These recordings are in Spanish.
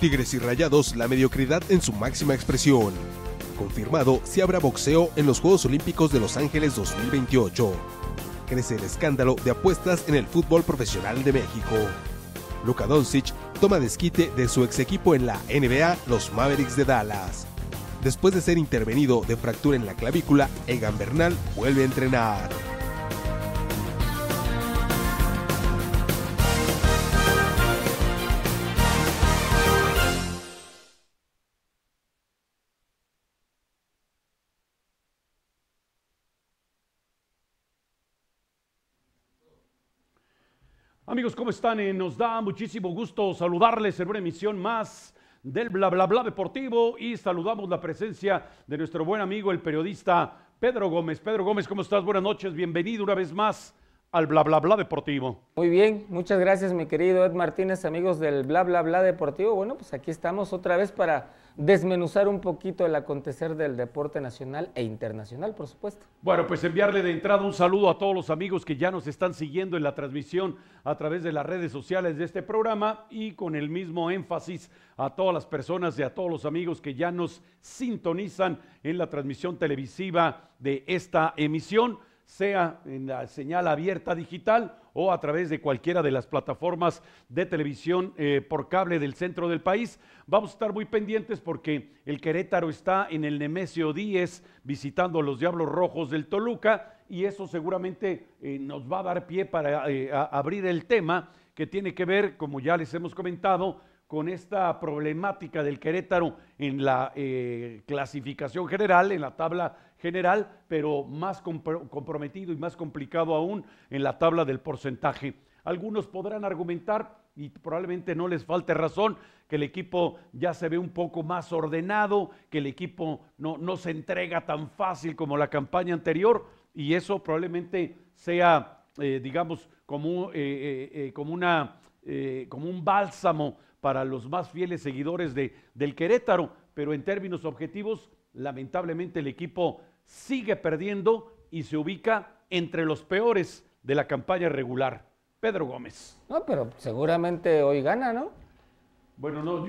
Tigres y Rayados, la mediocridad en su máxima expresión. Confirmado si habrá boxeo en los Juegos Olímpicos de Los Ángeles 2028. Crece el escándalo de apuestas en el fútbol profesional de México. Luka Doncic toma desquite de su ex equipo en la NBA, los Mavericks de Dallas. Después de ser intervenido de fractura en la clavícula, Egan Bernal vuelve a entrenar. Amigos, ¿cómo están? Nos da muchísimo gusto saludarles en una emisión más del Bla Bla Bla Deportivo y saludamos la presencia de nuestro buen amigo, el periodista Pedro Gómez. Pedro Gómez, ¿cómo estás? Buenas noches, bienvenido una vez más al Bla Bla Bla Deportivo. Muy bien, muchas gracias mi querido Ed Martínez, amigos del Bla Bla Bla Deportivo. Bueno, pues aquí estamos otra vez para desmenuzar un poquito el acontecer del deporte nacional e internacional, por supuesto. Bueno, pues enviarle de entrada un saludo a todos los amigos que ya nos están siguiendo en la transmisión a través de las redes sociales de este programa y con el mismo énfasis a todas las personas y a todos los amigos que ya nos sintonizan en la transmisión televisiva de esta emisión, sea en la señal abierta digital o a través de cualquiera de las plataformas de televisión por cable del centro del país. Vamos a estar muy pendientes porque el Querétaro está en el Nemesio 10 visitando a los Diablos Rojos del Toluca y eso seguramente nos va a dar pie para abrir el tema que tiene que ver, como ya les hemos comentado, con esta problemática del Querétaro en la clasificación general, en la tabla general, pero más comprometido y más complicado aún en la tabla del porcentaje. Algunos podrán argumentar, y probablemente no les falte razón, que el equipo ya se ve un poco más ordenado, que el equipo no se entrega tan fácil como la campaña anterior, y eso probablemente sea, digamos, como un bálsamo para los más fieles seguidores del Querétaro, pero en términos objetivos, lamentablemente el equipo sigue perdiendo y se ubica entre los peores de la campaña regular. Pedro Gómez. No, pero seguramente hoy gana, ¿no? Bueno, no,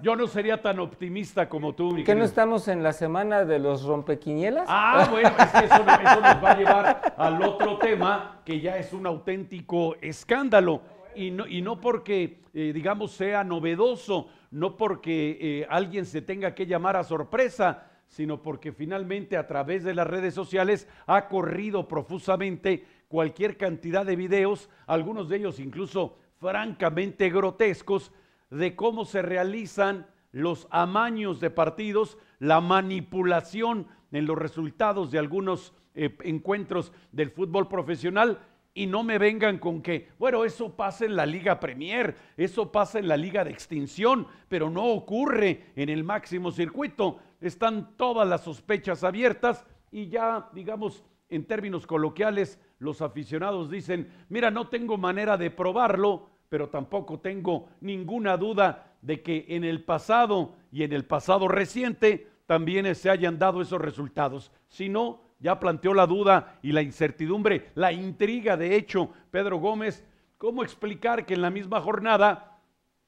yo no sería tan optimista como tú, mi ¿Que querido. no estamos en la semana de los rompequinielas? Ah, bueno, es que eso nos va a llevar al otro tema, que ya es un auténtico escándalo. Y no porque, digamos, sea novedoso, no porque alguien se tenga que llamar a sorpresa, sino porque finalmente a través de las redes sociales ha corrido profusamente cualquier cantidad de videos, algunos de ellos incluso francamente grotescos, de cómo se realizan los amaños de partidos, la manipulación en los resultados de algunos encuentros del fútbol profesional. Y no me vengan con que, bueno, eso pasa en la Liga Premier, eso pasa en la Liga de Extinción, pero no ocurre en el máximo circuito. Están todas las sospechas abiertas y ya, digamos, en términos coloquiales, los aficionados dicen, mira, no tengo manera de probarlo, pero tampoco tengo ninguna duda de que en el pasado y en el pasado reciente también se hayan dado esos resultados. Si no, ya planteó la duda y la incertidumbre, la intriga, de hecho, Pedro Gómez, ¿cómo explicar que en la misma jornada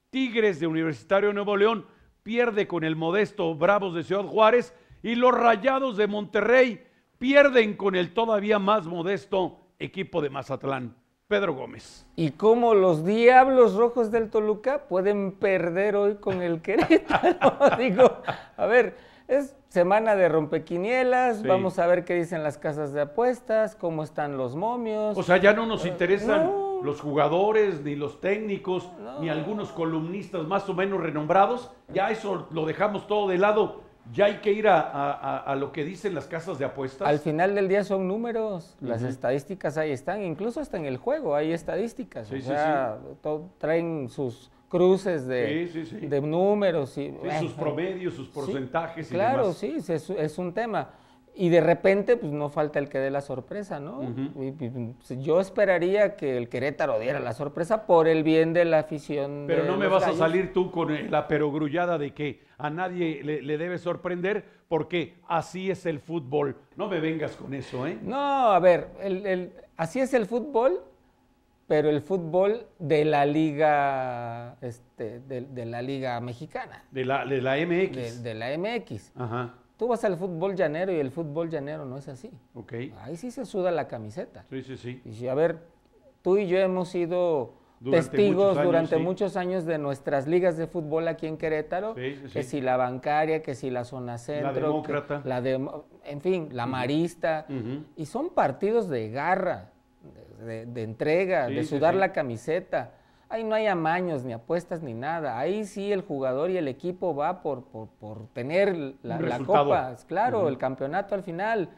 Tigres de Universitario de Nuevo León pierde con el modesto Bravos de Ciudad Juárez y los Rayados de Monterrey pierden con el todavía más modesto equipo de Mazatlán? Pedro Gómez. ¿Y cómo los Diablos Rojos del Toluca pueden perder hoy con el Querétaro? Digo, a ver, es semana de rompequinielas, sí. Vamos a ver qué dicen las casas de apuestas, cómo están los momios. O sea, ya no nos interesan los jugadores, ni los técnicos, ni algunos columnistas más o menos renombrados. Ya eso lo dejamos todo de lado. Ya hay que ir a lo que dicen las casas de apuestas. Al final del día son números, las estadísticas ahí están, incluso hasta en el juego hay estadísticas. Sí, o sea, traen sus cruces de números. Y, sus promedios, sus porcentajes. Sí, claro, y demás. Sí, es un tema. Y de repente, pues no falta el que dé la sorpresa, ¿no? Yo esperaría que el Querétaro diera la sorpresa por el bien de la afición. Pero de no me los vas gallos. a salir tú con la perogrullada de que a nadie le debe sorprender porque así es el fútbol. No me vengas con eso, ¿eh? No, a ver, así es el fútbol pero el fútbol de la liga, de la liga mexicana. De la MX. De la MX. Ajá. Tú vas al fútbol llanero y el fútbol llanero no es así. Ok. Ahí sí se suda la camiseta. Sí, sí, sí. Y si, a ver, tú y yo hemos sido Durante testigos muchos años, durante sí. muchos años de nuestras ligas de fútbol aquí en Querétaro, Sí, sí, que sí. si la bancaria, que si la zona centro, Demócrata. en fin, la marista, y son partidos de garra, de entrega, Sí, de sí, sudar sí. la camiseta. Ahí no hay amaños, ni apuestas, ni nada. Ahí sí el jugador y el equipo va por tener la resultado. copa, claro, el campeonato al final.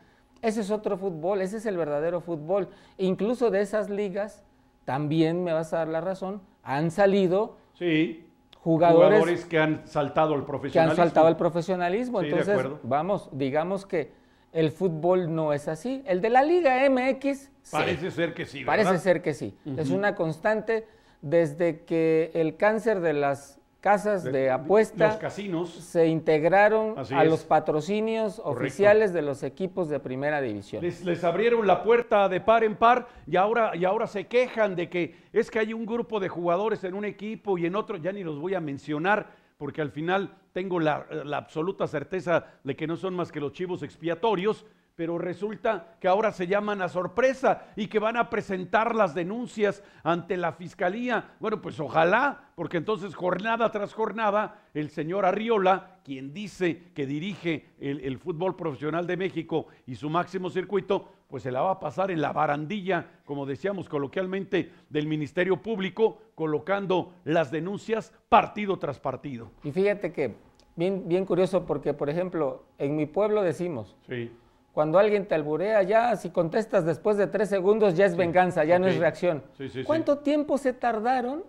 Ese es otro fútbol, ese es el verdadero fútbol. Incluso de esas ligas, también me vas a dar la razón, han salido Sí. jugadores que han saltado al que han profesionalismo. saltado al profesionalismo. Sí, de Entonces, acuerdo. vamos, digamos que el fútbol no es así. El de la Liga MX, sí. Parece ser que sí, ¿verdad? Parece ser que sí. Es una constante desde que el cáncer de las casas de apuesta Los casinos. se integraron Así a es. los patrocinios Correcto. oficiales de los equipos de primera división. Les abrieron la puerta de par en par y ahora se quejan de que es que hay un grupo de jugadores en un equipo y en otro, ya ni los voy a mencionar, porque al final tengo la absoluta certeza de que no son más que los chivos expiatorios, pero resulta que ahora se llaman a sorpresa y que van a presentar las denuncias ante la fiscalía. Bueno, pues ojalá, porque entonces jornada tras jornada, el señor Arriola, quien dice que dirige el fútbol profesional de México y su máximo circuito, pues se la va a pasar en la barandilla, como decíamos coloquialmente, del Ministerio Público, colocando las denuncias partido tras partido. Y fíjate que, bien curioso, porque por ejemplo, en mi pueblo decimos, Sí. cuando alguien te alburea, ya si contestas después de 3 segundos, ya es venganza, ya no Ok. es reacción. Sí, sí, sí. ¿Cuánto tiempo se tardaron?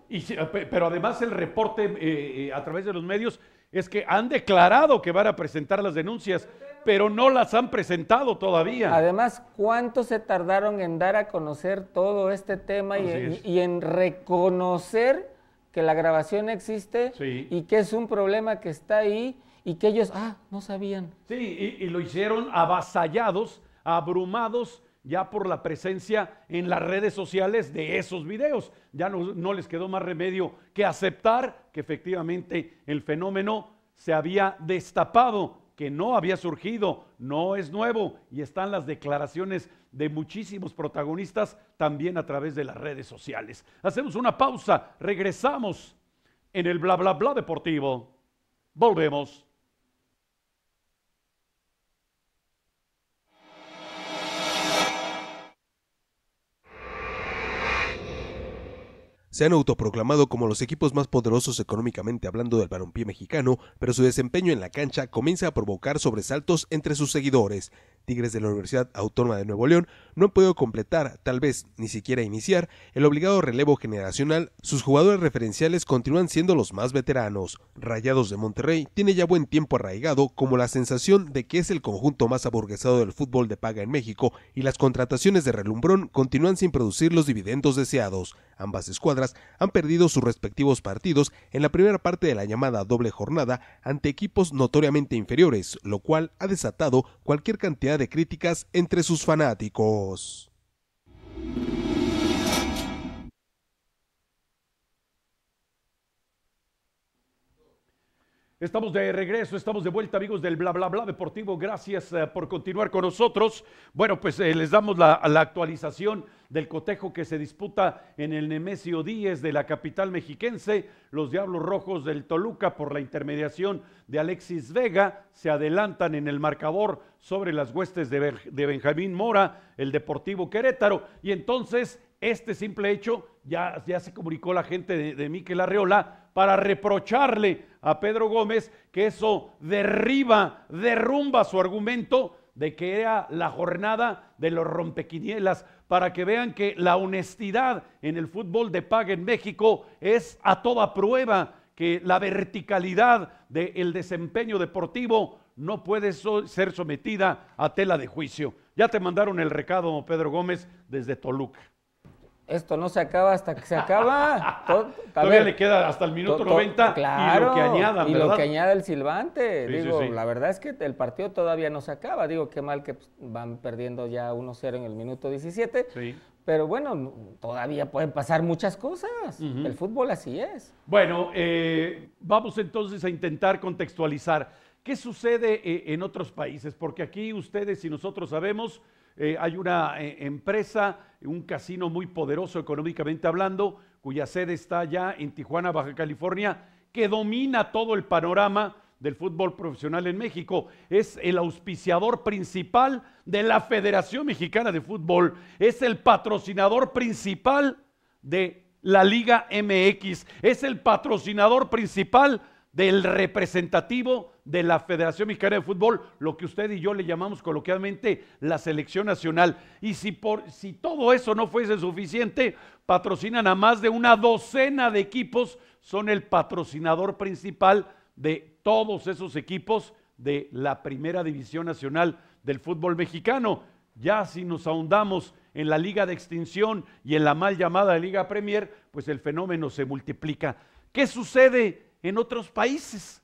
Pero además el reporte a través de los medios es que han declarado que van a presentar las denuncias, pero no las han presentado todavía. Además, ¿cuánto se tardaron en dar a conocer todo este tema Así es. y en reconocer que la grabación existe Sí. y que es un problema que está ahí y que ellos, no sabían? Sí, y lo hicieron avasallados, abrumados ya por la presencia en las redes sociales de esos videos. Ya no les quedó más remedio que aceptar que efectivamente el fenómeno se había destapado, que no había surgido, no es nuevo, y están las declaraciones de muchísimos protagonistas también a través de las redes sociales. Hacemos una pausa, regresamos en el bla bla bla deportivo. Volvemos. Se han autoproclamado como los equipos más poderosos económicamente hablando del balompié mexicano, pero su desempeño en la cancha comienza a provocar sobresaltos entre sus seguidores. Tigres de la Universidad Autónoma de Nuevo León no han podido completar, tal vez ni siquiera iniciar, el obligado relevo generacional. Sus jugadores referenciales continúan siendo los más veteranos. Rayados de Monterrey tiene ya buen tiempo arraigado como la sensación de que es el conjunto más aburguesado del fútbol de paga en México, y las contrataciones de relumbrón continúan sin producir los dividendos deseados. Ambas escuadras han perdido sus respectivos partidos en la primera parte de la llamada doble jornada ante equipos notoriamente inferiores, lo cual ha desatado cualquier cantidad de críticas entre sus fanáticos. Estamos de regreso, estamos de vuelta, amigos del Bla Bla Bla Deportivo. Gracias por continuar con nosotros. Bueno, pues les damos la actualización del cotejo que se disputa en el Nemesio 10 de la capital mexiquense. Los Diablos Rojos del Toluca, por la intermediación de Alexis Vega, se adelantan en el marcador sobre las huestes de Benjamín Mora, el Deportivo Querétaro. Y entonces, este simple hecho, ya se comunicó la gente de Mikel Arriola para reprocharle a Pedro Gómez que eso derrumba su argumento de que era la jornada de los rompequinielas, para que vean que la honestidad en el fútbol de paga en México es a toda prueba, que la verticalidad del desempeño deportivo no puede ser sometida a tela de juicio. Ya te mandaron el recado, Pedro Gómez, desde Toluca. esto no se acaba hasta que se acaba. Todavía le queda hasta el minuto 90 claro, y lo que añadan, y ¿verdad? lo que añada el silbante. Sí, digo, sí, sí. la verdad es que el partido todavía no se acaba. Digo, qué mal que pues, van perdiendo ya 1-0 en el minuto 17. Sí. Pero bueno, todavía pueden pasar muchas cosas. El fútbol así es. Bueno, vamos entonces a intentar contextualizar qué sucede en otros países, porque aquí ustedes y nosotros sabemos, hay una empresa, un casino muy poderoso económicamente hablando, cuya sede está ya en Tijuana, Baja California, que domina todo el panorama del fútbol profesional en México. Es el auspiciador principal de la Federación Mexicana de Fútbol, es el patrocinador principal de la Liga MX, es el patrocinador principal del representativo de la Federación Mexicana de Fútbol, lo que usted y yo le llamamos coloquialmente la selección nacional. Y si todo eso no fuese suficiente, patrocinan a más de una docena de equipos, son el patrocinador principal de todos esos equipos de la Primera División Nacional del fútbol mexicano. Ya si nos ahondamos en la Liga de Extinción y en la mal llamada Liga Premier, pues el fenómeno se multiplica. ¿Qué sucede en otros países?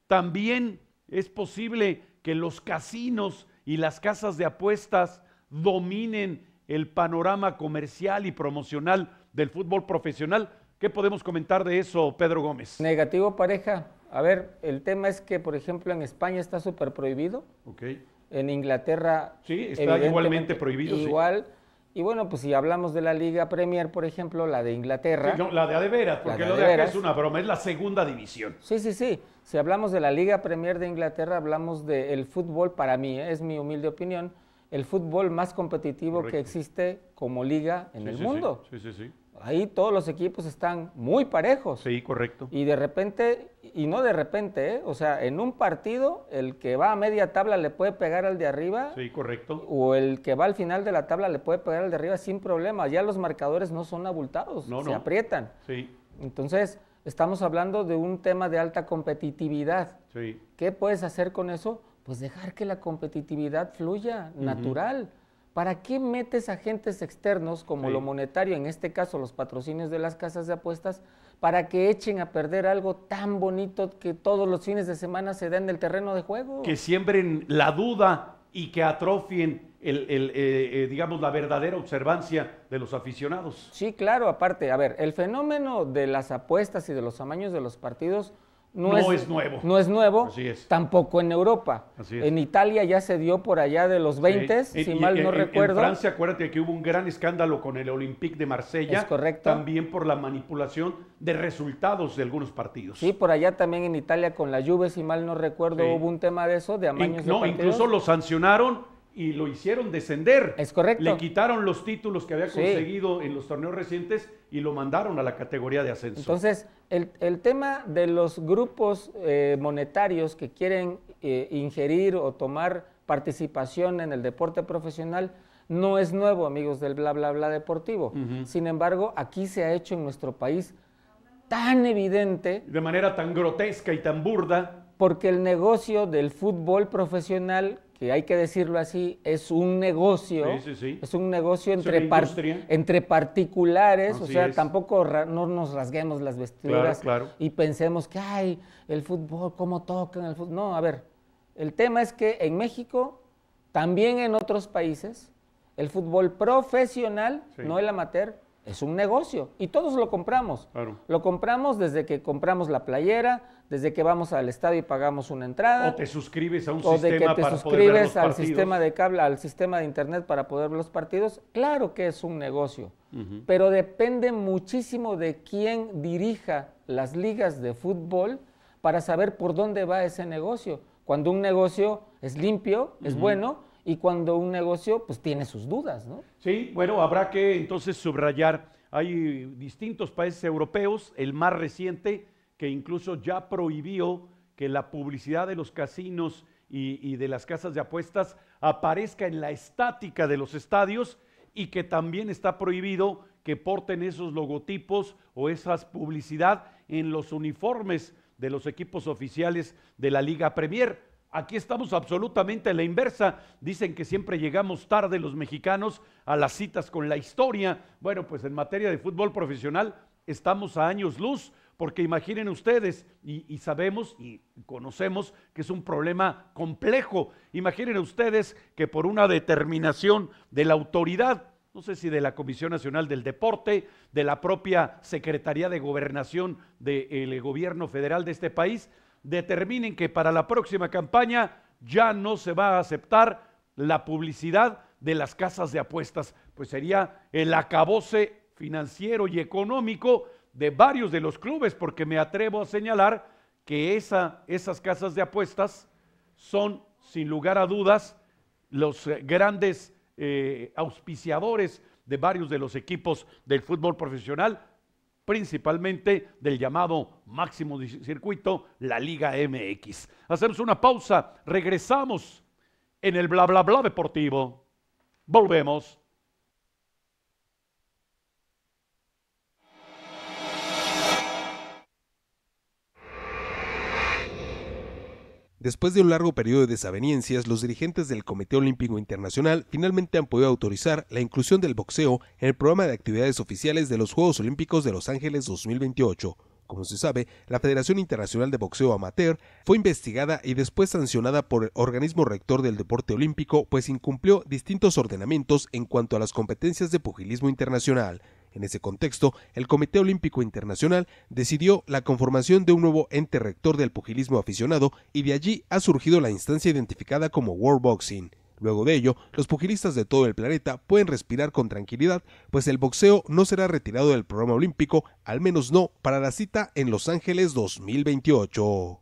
También es posible que los casinos y las casas de apuestas dominen el panorama comercial y promocional del fútbol profesional. ¿Qué podemos comentar de eso, Pedro Gómez? Negativo, pareja. A ver, el tema es que, por ejemplo, en España está súper prohibido. Ok. En Inglaterra, sí, está igualmente prohibido. Igual. Sí. Y bueno, pues si hablamos de la Liga Premier, por ejemplo, la de Inglaterra. Sí, no, la de veras, porque lo de acá es una broma, es la segunda división. Sí, sí, sí. Si hablamos de la Liga Premier de Inglaterra, hablamos del fútbol, para mí, es mi humilde opinión, el fútbol más competitivo Correcto. que existe como liga en el mundo. Sí, sí, sí. Ahí todos los equipos están muy parejos. Sí, correcto. Y de repente, y no de repente, o sea, en un partido, el que va a media tabla le puede pegar al de arriba. Sí, correcto. O el que va al final de la tabla le puede pegar al de arriba sin problema. Ya los marcadores no son abultados, se aprietan. Sí. Entonces, estamos hablando de un tema de alta competitividad. Sí. ¿Qué puedes hacer con eso? Pues dejar que la competitividad fluya, natural. ¿Para qué metes agentes externos como lo monetario, en este caso los patrocinios de las casas de apuestas, para que echen a perder algo tan bonito que todos los fines de semana se da en el terreno de juego? Que siembren la duda y que atrofien digamos, la verdadera observancia de los aficionados. Sí, claro, aparte, a ver, el fenómeno de las apuestas y de los amaños de los partidos no es nuevo. No es nuevo, así es. Tampoco en Europa. Así es. En Italia ya se dio por allá de los 20, si mal no recuerdo. En Francia, acuérdate que hubo un gran escándalo con el Olympique de Marsella. Es correcto. También por la manipulación de resultados de algunos partidos. Sí, por allá también en Italia con la Juve, si mal no recuerdo, hubo un tema de eso, de amaños de partidos. Incluso lo sancionaron y lo hicieron descender. Es correcto. Le quitaron los títulos que había conseguido en los torneos recientes y lo mandaron a la categoría de ascenso. Entonces, el tema de los grupos monetarios que quieren ingerir o tomar participación en el deporte profesional no es nuevo, amigos del bla, bla, bla deportivo. Sin embargo, aquí se ha hecho en nuestro país tan evidente. De manera tan grotesca y tan burda. Porque el negocio del fútbol profesional, que hay que decirlo así, es un negocio, es un negocio entre particulares, así o sea, tampoco no nos rasguemos las vestiduras y pensemos que, ay, el fútbol, ¿cómo tocan el fútbol? No, a ver, el tema es que en México, también en otros países, el fútbol profesional, no el amateur, es un negocio y todos lo compramos. Lo compramos desde que compramos la playera, desde que vamos al estadio y pagamos una entrada. O te suscribes a un sistema para poder ver los partidos. O de que te suscribes al sistema de cable, al sistema de internet para poder ver los partidos. Claro que es un negocio, pero depende muchísimo de quién dirija las ligas de fútbol para saber por dónde va ese negocio. Cuando un negocio es limpio, es bueno, y cuando un negocio pues tiene sus dudas, ¿no? Sí, bueno, habrá que entonces subrayar, hay distintos países europeos, el más reciente que incluso ya prohibió que la publicidad de los casinos y de las casas de apuestas aparezca en la estática de los estadios y que también está prohibido que porten esos logotipos o esas publicidad en los uniformes de los equipos oficiales de la Liga Premier. Aquí estamos absolutamente a la inversa. Dicen que siempre llegamos tarde los mexicanos a las citas con la historia. Bueno, pues en materia de fútbol profesional estamos a años luz, porque imaginen ustedes, y sabemos y conocemos que es un problema complejo. Imaginen ustedes que por una determinación de la autoridad, no sé si de la Comisión Nacional del Deporte, de la propia Secretaría de Gobernación del gobierno federal de este país, determinen que para la próxima campaña ya no se va a aceptar la publicidad de las casas de apuestas, pues sería el acabose financiero y económico de varios de los clubes, porque me atrevo a señalar que esas casas de apuestas son, sin lugar a dudas, los grandes auspiciadores de varios de los equipos del fútbol profesional, principalmente del llamado máximo circuito, la Liga MX. Hacemos una pausa, regresamos en el bla bla bla deportivo. Volvemos. Después de un largo periodo de desavenencias, los dirigentes del Comité Olímpico Internacional finalmente han podido autorizar la inclusión del boxeo en el programa de actividades oficiales de los Juegos Olímpicos de Los Ángeles 2028. Como se sabe, la Federación Internacional de Boxeo Amateur fue investigada y después sancionada por el organismo rector del deporte olímpico, pues incumplió distintos ordenamientos en cuanto a las competencias de pugilismo internacional. En ese contexto, el Comité Olímpico Internacional decidió la conformación de un nuevo ente rector del pugilismo aficionado y de allí ha surgido la instancia identificada como World Boxing. Luego de ello, los pugilistas de todo el planeta pueden respirar con tranquilidad, pues el boxeo no será retirado del programa olímpico, al menos no para la cita en Los Ángeles 2028.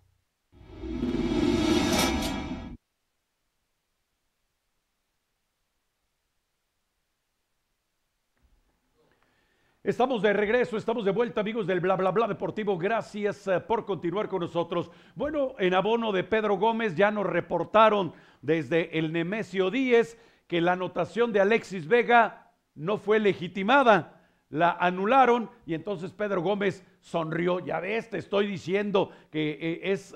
Estamos de regreso, estamos de vuelta, amigos del Bla Bla Bla Deportivo. Gracias por continuar con nosotros. Bueno, en abono de Pedro Gómez ya nos reportaron desde el Nemesio 10 que la anotación de Alexis Vega no fue legitimada. La anularon y entonces Pedro Gómez sonrió. Ya ves, te estoy diciendo que es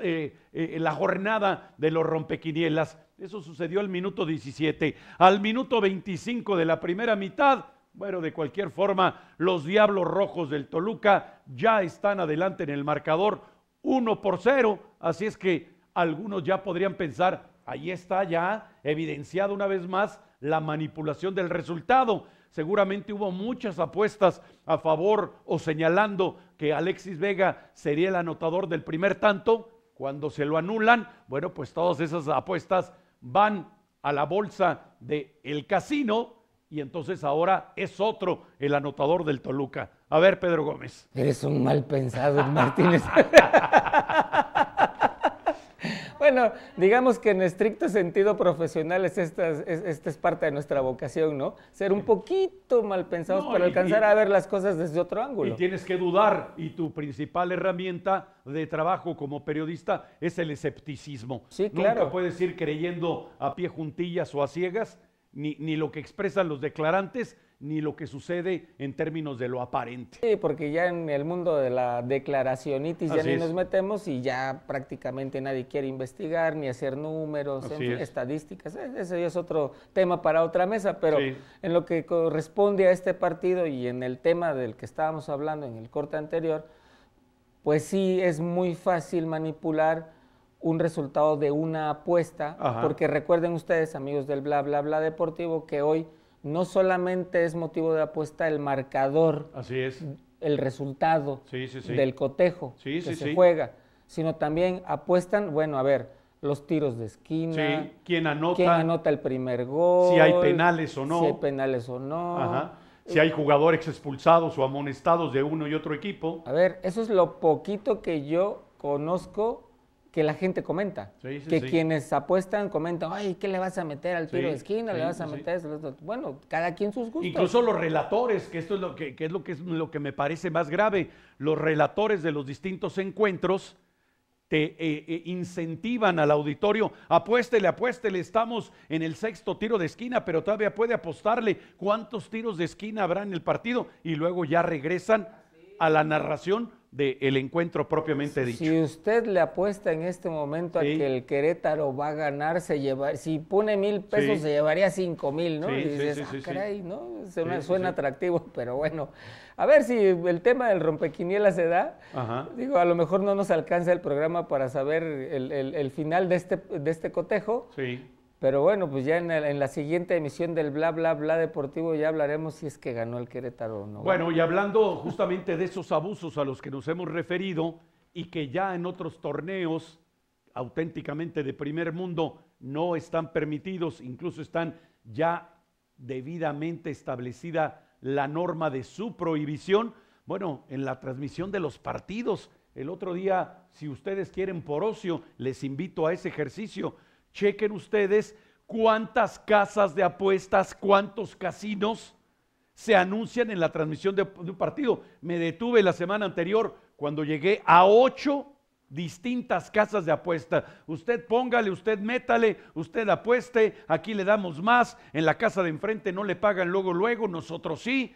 la jornada de los rompequinielas. Eso sucedió al minuto 17. Al minuto 25 de la primera mitad, bueno, de cualquier forma, los Diablos Rojos del Toluca ya están adelante en el marcador 1-0, así es que algunos ya podrían pensar, ahí está ya evidenciado una vez más la manipulación del resultado. Seguramente hubo muchas apuestas a favor o señalando que Alexis Vega sería el anotador del primer tanto. Cuando se lo anulan, bueno, pues todas esas apuestas van a la bolsa del casino, y entonces ahora es otro el anotador del Toluca. A ver, Pedro Gómez. Eres un mal pensado, Martínez. Bueno, digamos que en estricto sentido profesional esta es parte de nuestra vocación, ¿no? Ser un poquito mal pensados para alcanzar a ver las cosas desde otro ángulo. Y tienes que dudar, y tu principal herramienta de trabajo como periodista es el escepticismo. Sí, claro. Nunca puedes ir creyendo a pie juntillas o a ciegas, ni lo que expresan los declarantes, ni lo que sucede en términos de lo aparente. Sí, porque ya en el mundo de la declaracionitis ya ni nos metemos y ya prácticamente nadie quiere investigar, ni hacer números, estadísticas. Ese ya es otro tema para otra mesa, pero en lo que corresponde a este partido y en el tema del que estábamos hablando en el corte anterior, pues sí es muy fácil manipular un resultado de una apuesta, porque recuerden ustedes, amigos del Bla Bla Bla Deportivo, que hoy no solamente es motivo de apuesta el marcador, el resultado del cotejo que se juega, sino también apuestan, bueno, a ver, los tiros de esquina, quién anota el primer gol, si hay penales o no, si hay jugadores expulsados o amonestados de uno y otro equipo. A ver, eso es lo poquito que yo conozco que la gente comenta, quienes apuestan comentan, ay, ¿qué le vas a meter al tiro de esquina? ¿Le vas a meter eso? Bueno, cada quien sus gustos. Incluso los relatores, que esto es lo que me parece más grave, los relatores de los distintos encuentros te incentivan al auditorio, apuéstele, estamos en el 6º tiro de esquina, pero todavía puede apostarle cuántos tiros de esquina habrá en el partido, y luego ya regresan a la narración del encuentro propiamente dicho. Si usted le apuesta en este momento Sí. a que el Querétaro va a ganar, si pone 1,000 pesos Sí. se llevaría 5,000, ¿no? Sí, Y sí, dices, sí, sí, sí. caray, ¿no? Sí, sí, Suena sí. atractivo, pero bueno. A ver si el tema del rompequinielas se da. Ajá. Digo, a lo mejor no nos alcanza el programa para saber el final de este cotejo. Sí. Pero bueno, pues ya en la siguiente emisión del Bla Bla Bla Deportivo ya hablaremos si es que ganó el Querétaro o no. Bueno, y hablando justamente de esos abusos a los que nos hemos referido y que ya en otros torneos auténticamente de primer mundo no están permitidos, incluso están ya debidamente establecida la norma de su prohibición. Bueno, en la transmisión de los partidos, el otro día, si ustedes quieren por ocio, les invito a ese ejercicio. Chequen ustedes cuántas casas de apuestas, cuántos casinos se anuncian en la transmisión de un partido. Me detuve la semana anterior cuando llegué a 8 distintas casas de apuesta. Usted póngale, usted métale, usted apueste, aquí le damos más, en la casa de enfrente no le pagan luego, nosotros sí.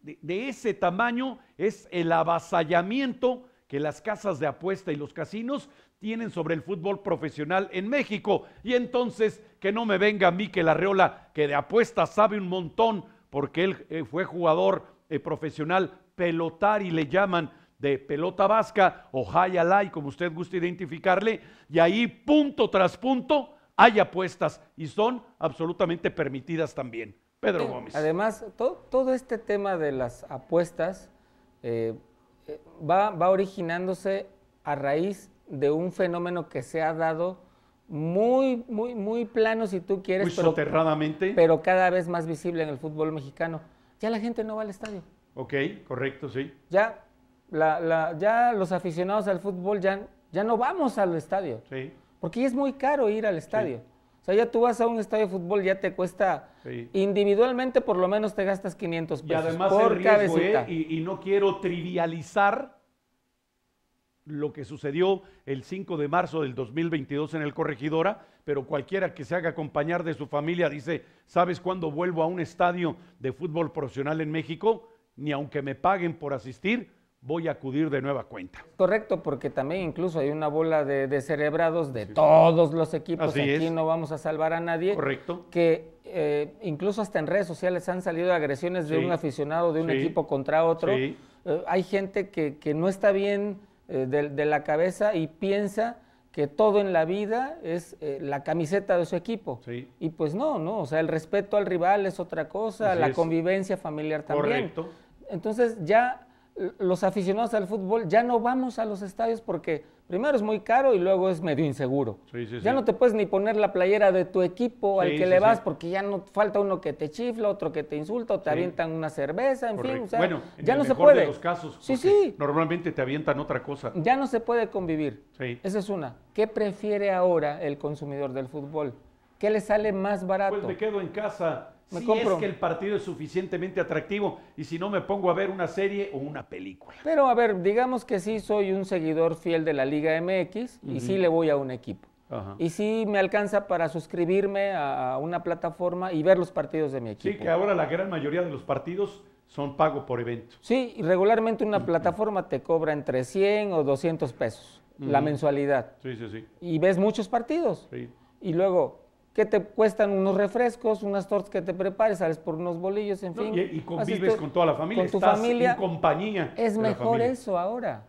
De ese tamaño es el avasallamiento que las casas de apuesta y los casinos tienen sobre el fútbol profesional en México. Y entonces que no me venga a mí que la Arreola, que de apuestas sabe un montón, porque él fue jugador profesional, pelotari le llaman, de pelota vasca o jayalay, como usted guste identificarle, y ahí punto tras punto hay apuestas y son absolutamente permitidas también. Pedro Gómez. Además, todo este tema de las apuestas va originándose a raíz de un fenómeno que se ha dado muy plano, si tú quieres, Muy soterradamente. pero cada vez más visible en el fútbol mexicano. Ya la gente no va al estadio. Ok, correcto, sí. Ya, ya los aficionados al fútbol ya no vamos al estadio. Sí. Porque ya es muy caro ir al estadio. Sí. O sea, ya tú vas a un estadio de fútbol, ya te cuesta, Sí. individualmente por lo menos te gastas 500 pesos Y además por el riesgo, cabecita. y no quiero trivializar lo que sucedió el 5 de marzo del 2022 en el Corregidora, pero cualquiera que se haga acompañar de su familia dice, ¿sabes cuándo vuelvo a un estadio de fútbol profesional en México? Ni aunque me paguen por asistir, voy a acudir de nueva cuenta. Correcto, porque también incluso hay una bola de descerebrados de todos los equipos, Así aquí es. no vamos a salvar a nadie, Correcto. que incluso hasta en redes sociales han salido agresiones de Sí. un aficionado de un Sí. equipo contra otro. Sí. Hay gente que no está bien de la cabeza y piensa que todo en la vida es la camiseta de su equipo. Sí. Y pues no, o sea, el respeto al rival es otra cosa, Así la es. convivencia familiar también. Correcto. Entonces ya los aficionados al fútbol ya no vamos a los estadios porque primero es muy caro y luego es medio inseguro. Sí, sí, ya sí. no te puedes ni poner la playera de tu equipo al Sí, que sí, le vas sí. porque ya no falta uno que te chifla, otro que te insulta o te Sí. avientan una cerveza, en fin, Correcto. o sea, Bueno, en ya el no se mejor puede. de los casos, Sí, porque sí. normalmente te avientan otra cosa. Ya no se puede convivir. Sí. Esa es una. ¿Qué prefiere ahora el consumidor del fútbol? ¿Qué le sale más barato? Pues me quedo en casa. Me Si compro. es que el partido es suficientemente atractivo y si no me pongo a ver una serie o una película. Pero a ver, digamos que sí soy un seguidor fiel de la Liga MX y sí le voy a un equipo. Ajá. Y sí me alcanza para suscribirme a una plataforma y ver los partidos de mi equipo. Sí, que ahora la gran mayoría de los partidos son pago por evento. Sí, y regularmente una plataforma te cobra entre 100 o 200 pesos la mensualidad. Sí, sí, sí. Y ves muchos partidos. Sí. Y luego, ¿qué te cuestan unos refrescos, unas tortas que te prepares, sales por unos bolillos, en No, fin? y convives haces con toda la familia. Con tu Estás familia. en compañía. Es de la mejor familia. eso ahora.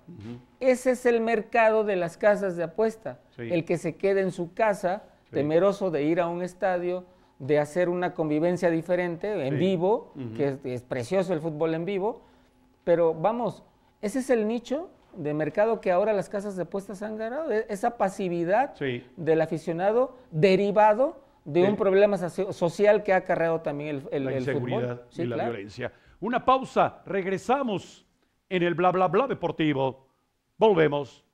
Ese es el mercado de las casas de apuesta. Sí. El que se quede en su casa, Sí. temeroso de ir a un estadio, de hacer una convivencia diferente, en Sí. vivo, que es precioso el fútbol en vivo. Pero vamos, ese es el nicho de mercado que ahora las casas de apuestas han ganado. Esa pasividad Sí. del aficionado derivado de Sí. un problema social que ha acarreado también La el inseguridad fútbol. Sí, y la claro. violencia. Una pausa, regresamos en el Bla Bla Bla Deportivo. Volvemos.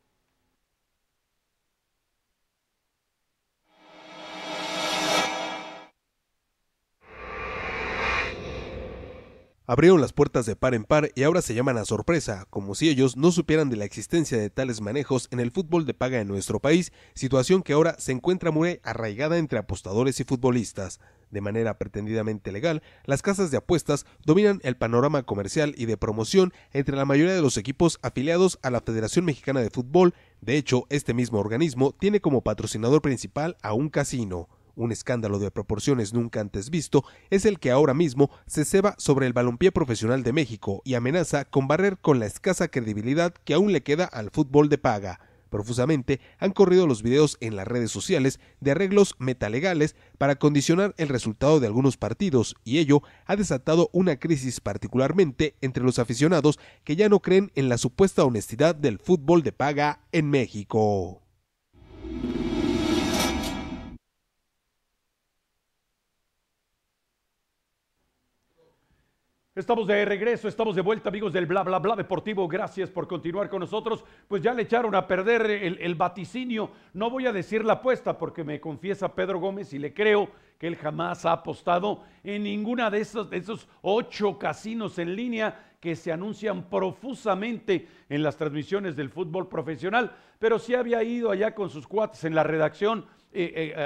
Abrieron las puertas de par en par y ahora se llaman a sorpresa, como si ellos no supieran de la existencia de tales manejos en el fútbol de paga en nuestro país, situación que ahora se encuentra muy arraigada entre apostadores y futbolistas. De manera pretendidamente legal, las casas de apuestas dominan el panorama comercial y de promoción entre la mayoría de los equipos afiliados a la Federación Mexicana de Fútbol. De hecho, este mismo organismo tiene como patrocinador principal a un casino. Un escándalo de proporciones nunca antes visto es el que ahora mismo se ceba sobre el balompié profesional de México y amenaza con barrer con la escasa credibilidad que aún le queda al fútbol de paga. Profusamente han corrido los videos en las redes sociales de arreglos metalegales para condicionar el resultado de algunos partidos, y ello ha desatado una crisis particularmente entre los aficionados que ya no creen en la supuesta honestidad del fútbol de paga en México. Estamos de regreso, estamos de vuelta, amigos del Bla Bla Bla Deportivo. Gracias por continuar con nosotros. Pues ya le echaron a perder el vaticinio. No voy a decir la apuesta porque me confiesa Pedro Gómez y le creo que él jamás ha apostado en ninguna de esos 8 casinos en línea que se anuncian profusamente en las transmisiones del fútbol profesional. Pero sí había ido allá con sus cuates en la redacción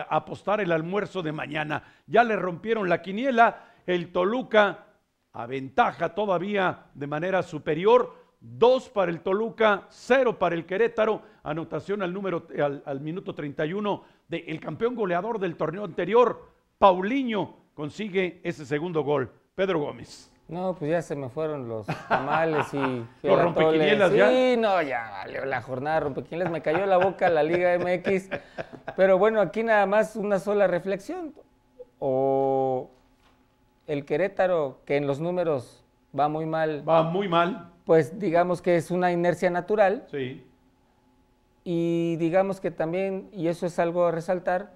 a apostar el almuerzo de mañana. Ya le rompieron la quiniela. El Toluca aventaja todavía de manera superior, 2 para el Toluca, 0 para el Querétaro, anotación al minuto 31 del campeón goleador del torneo anterior, Paulinho, consigue ese segundo gol. Pedro Gómez. No, pues ya se me fueron los tamales y los rompequinielas ya. Sí, no, ya valió la jornada rompequinielas, me cayó la boca la Liga MX, pero bueno, aquí nada más una sola reflexión, o el Querétaro, que en los números va muy mal. Va muy mal. Pues digamos que es una inercia natural. Sí. Y digamos que también, y eso es algo a resaltar,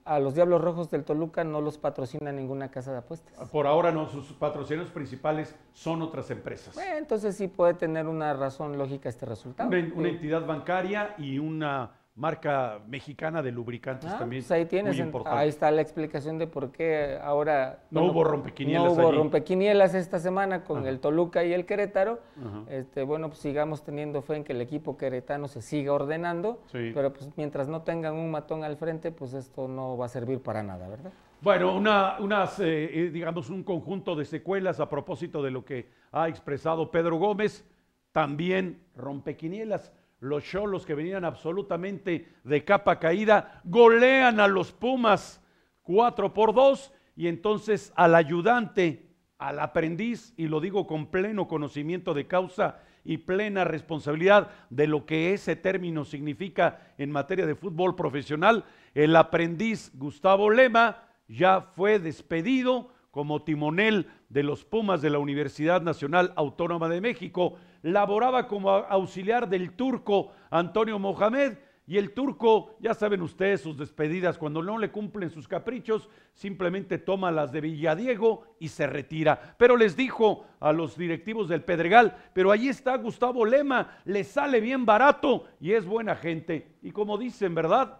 a los Diablos Rojos del Toluca no los patrocina ninguna casa de apuestas. Por ahora no, sus patrocinadores principales son otras empresas. Entonces sí puede tener una razón lógica este resultado. Una entidad bancaria y una marca mexicana de lubricantes también. Pues ahí tienes, muy importante. ahí está la explicación de por qué ahora no hubo rompequinielas. No hubo allí. rompequinielas esta semana con el Toluca y el Querétaro. Ajá. Bueno, pues sigamos teniendo fe en que el equipo queretano se siga ordenando, sí. Pero pues mientras no tengan un matón al frente, pues esto no va a servir para nada, ¿verdad? Bueno, digamos un conjunto de secuelas a propósito de lo que ha expresado Pedro Gómez, también rompequinielas. Los Xolos, que venían absolutamente de capa caída, golean a los Pumas 4-2, y entonces al ayudante, al aprendiz, y lo digo con pleno conocimiento de causa y plena responsabilidad de lo que ese término significa en materia de fútbol profesional, el aprendiz Gustavo Lema ya fue despedido como timonel de los Pumas de la Universidad Nacional Autónoma de México. Laboraba como auxiliar del turco Antonio Mohamed, y el turco, ya saben ustedes sus despedidas, cuando no le cumplen sus caprichos, simplemente toma las de Villadiego y se retira. Pero les dijo a los directivos del Pedregal, pero ahí está Gustavo Lema, le sale bien barato y es buena gente. Y como dicen, ¿verdad?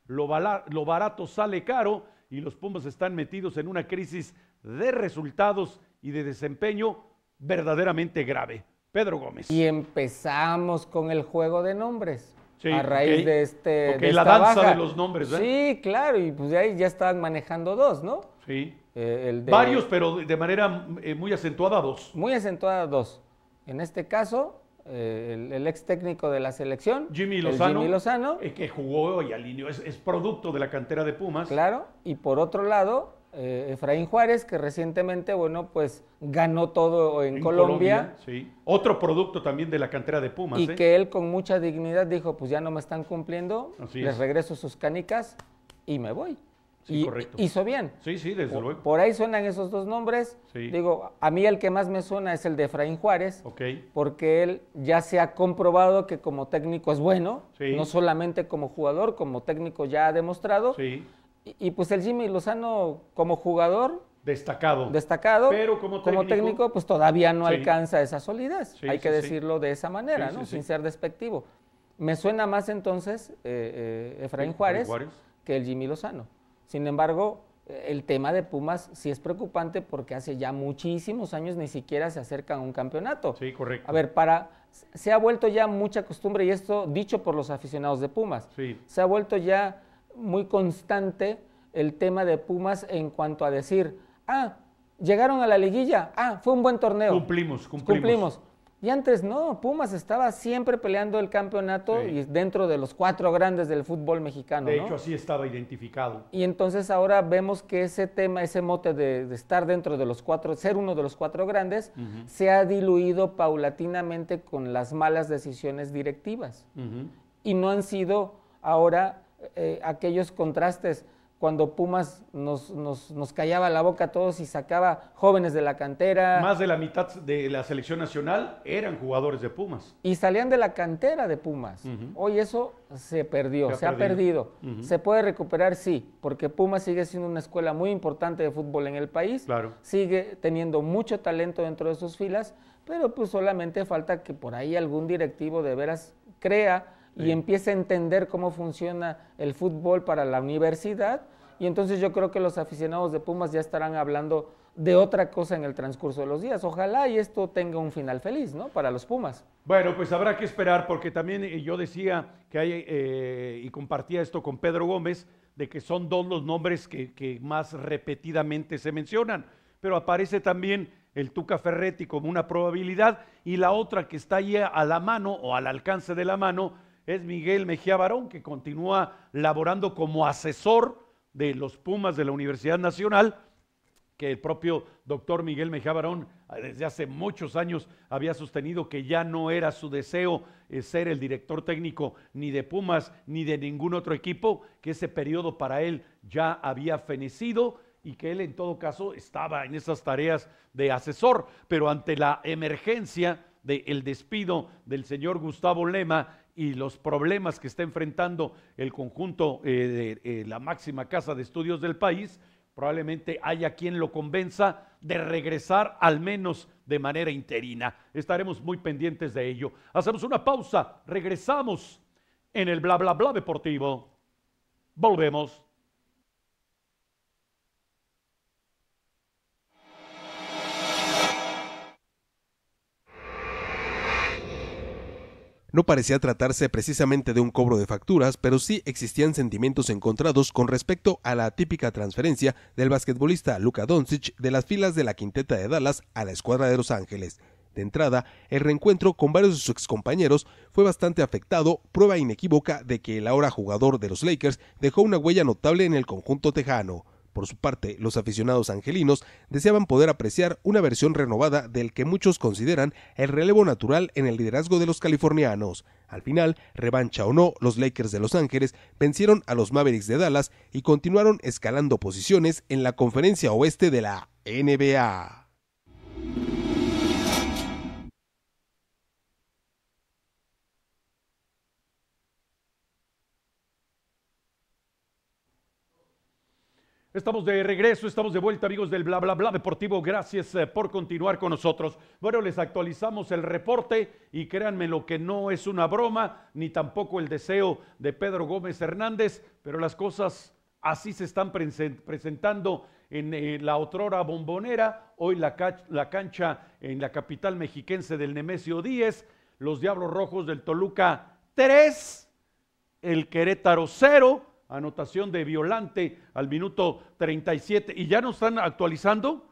Lo barato sale caro, y los Pumas están metidos en una crisis de resultados y de desempeño verdaderamente grave. Pedro Gómez. Y empezamos con el juego de nombres. Sí, a raíz de la danza de los nombres, Sí, claro, y pues de ahí ya estaban manejando 2, ¿no? Sí. Varios, pero de manera muy acentuada 2. Muy acentuada 2. En este caso, el ex técnico de la selección, Jimmy Lozano, que jugó y alineó, es producto de la cantera de Pumas. Claro, y por otro lado, Efraín Juárez, que recientemente, bueno, pues ganó todo en Colombia. Sí. Otro producto también de la cantera de Pumas. Y que él con mucha dignidad dijo, pues ya no me están cumpliendo, les regreso sus canicas y me voy. Sí, y correcto. Hizo bien. Sí, desde luego. Por ahí suenan esos 2 nombres. Sí. Digo, a mí el que más me suena es el de Efraín Juárez, porque él ya se ha comprobado que como técnico es bueno, sí. No solamente como jugador, como técnico ya ha demostrado. Sí. Y pues el Jimmy Lozano como jugador destacado, pero como técnico pues todavía no alcanza esa solidez, hay que decirlo de esa manera, ¿no? Sin ser despectivo. Me suena más entonces Efraín Juárez que el Jimmy Lozano. Sin embargo, el tema de Pumas sí es preocupante porque hace ya muchísimos años ni siquiera se acercan a un campeonato. Sí, correcto. A ver, se ha vuelto ya mucha costumbre, y esto dicho por los aficionados de Pumas, se ha vuelto ya muy constante el tema de Pumas en cuanto a decir, llegaron a la liguilla, fue un buen torneo. Cumplimos. Y antes no, Pumas estaba siempre peleando el campeonato y dentro de los 4 grandes del fútbol mexicano. De hecho, así estaba identificado. Y entonces ahora vemos que ese tema, ese mote de estar dentro de los 4, ser uno de los 4 grandes, se ha diluido paulatinamente con las malas decisiones directivas. Y no han sido ahora aquellos contrastes cuando Pumas nos callaba la boca a todos y sacaba jóvenes de la cantera. Más de la mitad de la selección nacional eran jugadores de Pumas. Y salían de la cantera de Pumas. Hoy eso se perdió, se ha perdido. ¿Se puede recuperar? Sí, porque Pumas sigue siendo una escuela muy importante de fútbol en el país. Claro. Sigue teniendo mucho talento dentro de sus filas, pero pues solamente falta que por ahí algún directivo de veras crea y empiece a entender cómo funciona el fútbol para la universidad, y entonces yo creo que los aficionados de Pumas ya estarán hablando de otra cosa en el transcurso de los días. Ojalá y esto tenga un final feliz, ¿no? Para los Pumas. Bueno, pues habrá que esperar, porque también yo decía que hay, y compartía esto con Pedro Gómez, de que son 2 los nombres que más repetidamente se mencionan, pero aparece también el Tuca Ferretti como una probabilidad, y la otra que está ahí a la mano o al alcance de la mano es Miguel Mejía Barón, que continúa laborando como asesor de los Pumas de la Universidad Nacional, que el propio doctor Miguel Mejía Barón desde hace muchos años había sostenido que ya no era su deseo ser el director técnico ni de Pumas ni de ningún otro equipo, que ese periodo para él ya había fenecido y que él en todo caso estaba en esas tareas de asesor, pero ante la emergencia del despido del señor Gustavo Lema y los problemas que está enfrentando el conjunto de la máxima casa de estudios del país, probablemente haya quien lo convenza de regresar al menos de manera interina. Estaremos muy pendientes de ello. Hacemos una pausa, regresamos en el Bla Bla Bla Deportivo. Volvemos. No parecía tratarse precisamente de un cobro de facturas, pero sí existían sentimientos encontrados con respecto a la atípica transferencia del basquetbolista Luka Doncic de las filas de la quinteta de Dallas a la escuadra de Los Ángeles. De entrada, el reencuentro con varios de sus excompañeros fue bastante afectado, prueba inequívoca de que el ahora jugador de los Lakers dejó una huella notable en el conjunto tejano. Por su parte, los aficionados angelinos deseaban poder apreciar una versión renovada del que muchos consideran el relevo natural en el liderazgo de los californianos. Al final, revancha o no, los Lakers de Los Ángeles vencieron a los Mavericks de Dallas y continuaron escalando posiciones en la conferencia oeste de la NBA. Estamos de regreso, estamos de vuelta, amigos del Bla Bla Bla Deportivo. Gracias por continuar con nosotros. Bueno, les actualizamos el reporte y créanme lo que no es una broma, ni tampoco el deseo de Pedro Gómez Hernández, pero las cosas así se están presentando en la otrora Bombonera. Hoy la cancha en la capital mexiquense del Nemesio 10, los Diablos Rojos del Toluca 3, el Querétaro 0. Anotación de Violante al minuto 37. ¿Y ya nos están actualizando?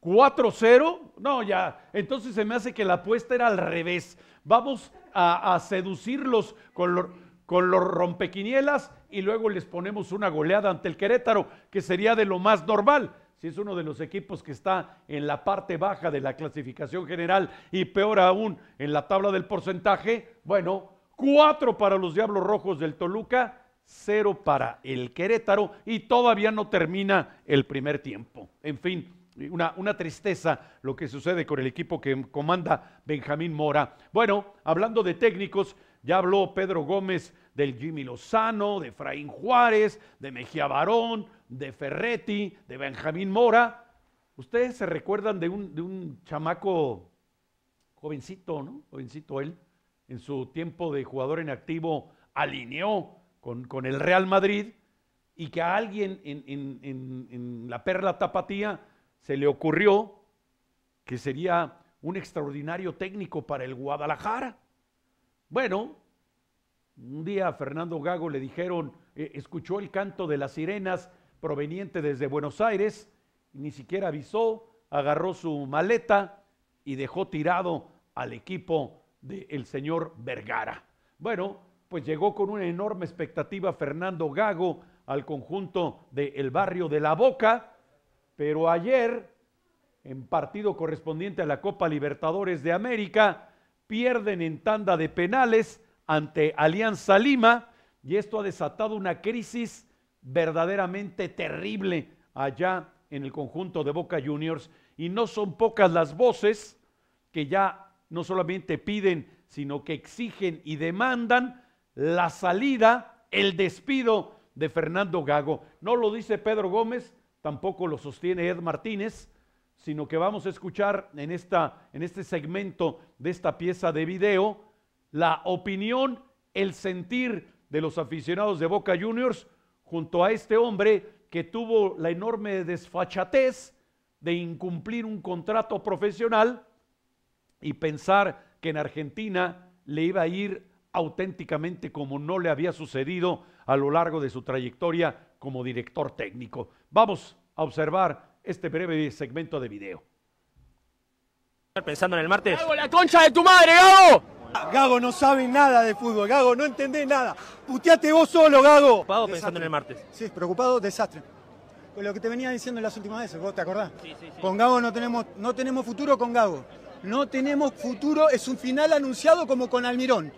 ¿4-0? No, ya. Entonces se me hace que la apuesta era al revés. Vamos a seducirlos con los rompequinielas y luego les ponemos una goleada ante el Querétaro, que sería de lo más normal. Si es uno de los equipos que está en la parte baja de la clasificación general y peor aún en la tabla del porcentaje, bueno, 4 para los Diablos Rojos del Toluca, 0 para el Querétaro y todavía no termina el primer tiempo. En fin, una tristeza lo que sucede con el equipo que comanda Benjamín Mora. Bueno, hablando de técnicos, ya habló Pedro Gómez del Jimmy Lozano, de Efraín Juárez, de Mejía Barón, de Ferretti, de Benjamín Mora. Ustedes se recuerdan de un chamaco jovencito, ¿no? Jovencito él, en su tiempo de jugador en activo, alineó con el Real Madrid, y que a alguien en la Perla Tapatía se le ocurrió que sería un extraordinario técnico para el Guadalajara. Bueno, un día a Fernando Gago le dijeron, escuchó el canto de las sirenas proveniente desde Buenos Aires, ni siquiera avisó, agarró su maleta y dejó tirado al equipo del señor Vergara. Bueno, pues llegó con una enorme expectativa Fernando Gago al conjunto del barrio de La Boca, pero ayer, en partido correspondiente a la Copa Libertadores de América, pierden en tanda de penales ante Alianza Lima, y esto ha desatado una crisis verdaderamente terrible allá en el conjunto de Boca Juniors, y no son pocas las voces que ya no solamente piden, sino que exigen y demandan la salida, el despido de Fernando Gago. No lo dice Pedro Gómez, tampoco lo sostiene Ed Martínez, sino que vamos a escuchar en este segmento de esta pieza de video la opinión, el sentir de los aficionados de Boca Juniors junto a este hombre que tuvo la enorme desfachatez de incumplir un contrato profesional y pensar que en Argentina le iba a ir auténticamente como no le había sucedido a lo largo de su trayectoria como director técnico. Vamos a observar este breve segmento de video. Pensando en el martes. ¡Gago, la concha de tu madre, Gago! Gago no sabe nada de fútbol, Gago, no entendés nada. Puteate vos solo, Gago. ¿Preocupado pensando en el martes? Sí, preocupado, desastre. Con lo que te venía diciendo en las últimas veces, ¿vos te acordás? Sí. Con Gago no tenemos futuro con Gago. No tenemos futuro, es un final anunciado como con Almirón.